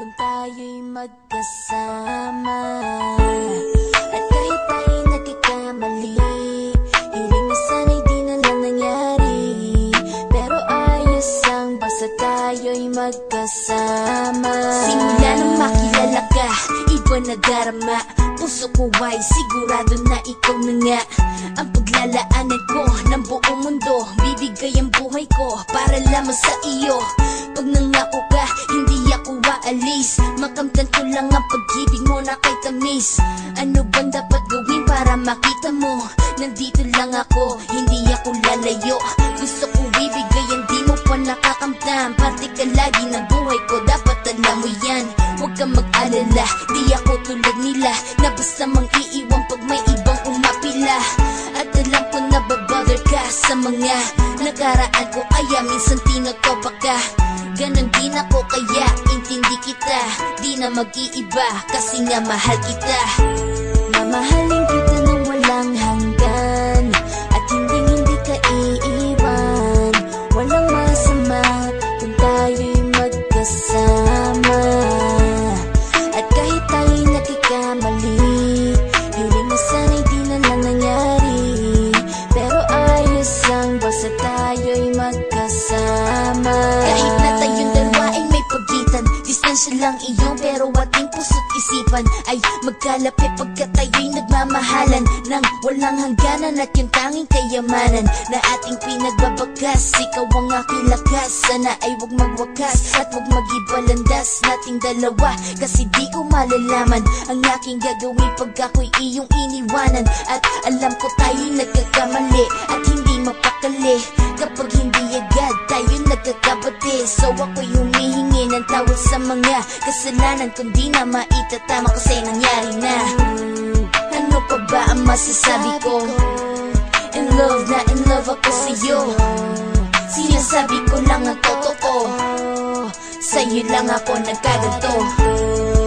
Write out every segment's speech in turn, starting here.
kung tayo'y magkasama. At kahit tayo'y nagkakamali, hiling na sana'y di na lang nangyari. Pero ayos lang basta tayo'y magkasama. Simula nang makilala ka, iba na darama. Puso ko ay sigurado na ikaw na nga ang paglalaanan ko ng buong mundo. Bibigay ang buhay ko para lamang sa iyo. Pag nangako ka, hindi ako aalis. Makamtan ko lang ang pag-ibig mo na kay tamis. Ano bang dapat gawin para makita mo? Nandito lang ako, hindi ako lalayo. Gusto ko ibigay ang di mo pa nakakamtam. Parte ka lagi ng buhay ko, dapat alam mo yan. Huwag kang mag-alala, di ako tulad nila na basta mang iiwan pag may ibang umapila. At alam ko na babother ka sa mga nakaraan ko, kaya minsan tinatopa ka. Ganon din ako kaya intindi kita. Di na mag-iiba kasi nga mahal kita. Mamahalin kita nang walang hanggan, at hindi ka iiwan. Walang masama kung tayo'y magkasama. At kahit tayo'y nagkakamali, hiling na sana'y di na lang nangyari. Pero ayos lang basta tayo'y magkasama. Kahit na tayong dalawa ay may pagitan, distansya lang iyon pero ating puso't isipan ay magkalapit pagkat tayo'y nagmamahalan ng walang hangganan. At yung tanging kayamanan na ating pinagbabakas, ikaw ang aking lakas. Sana ay huwag magwakas at huwag mag-ibalandas nating dalawa, kasi di ko malalaman ang aking gagawin pag ako'y iyong iniwanan. At alam ko tayo'y nagkakamali at hindi mapakali kapag hindi agad tayo nagkakabati. So ako'y humihingi ng tawad sa mga kasalanan kung di na maitatama kasi nangyari na. Ano pa ba ang masasabi ko? In love na in love ako sa'yo. Sinasabi ko lang ang totoo, sa'yo lang ako nagkaganto.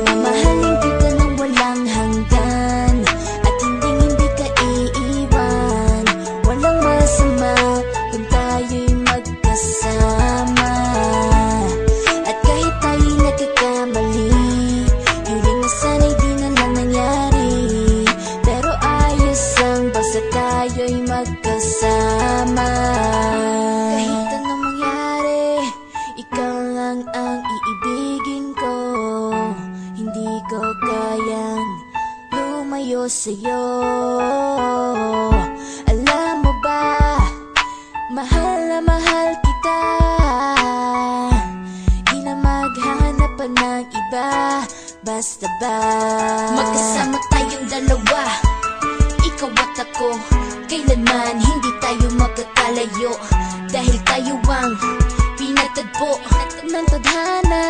Mamahalin kita nang walang hanggan, at hindi ka iiwan. Walang masama kung tayo'y magkasama. At kahit tayo'y nagkakamali, hiling na sana'y di na lang nangyari. Pero ayos lang basta tayo'y magkasama. Kahit anong mangyari, ikaw lang ang iibigin ko. Hindi ko kayang lumayo sa'yo. Alam mo ba, mahal na mahal kita. Di na maghahanap pa ng iba, basta ba magkasama tayong dalawa, ikaw at ako. Kailanman hindi tayo magkakalayo, dahil tayo ang pinatagpo ng tadhana.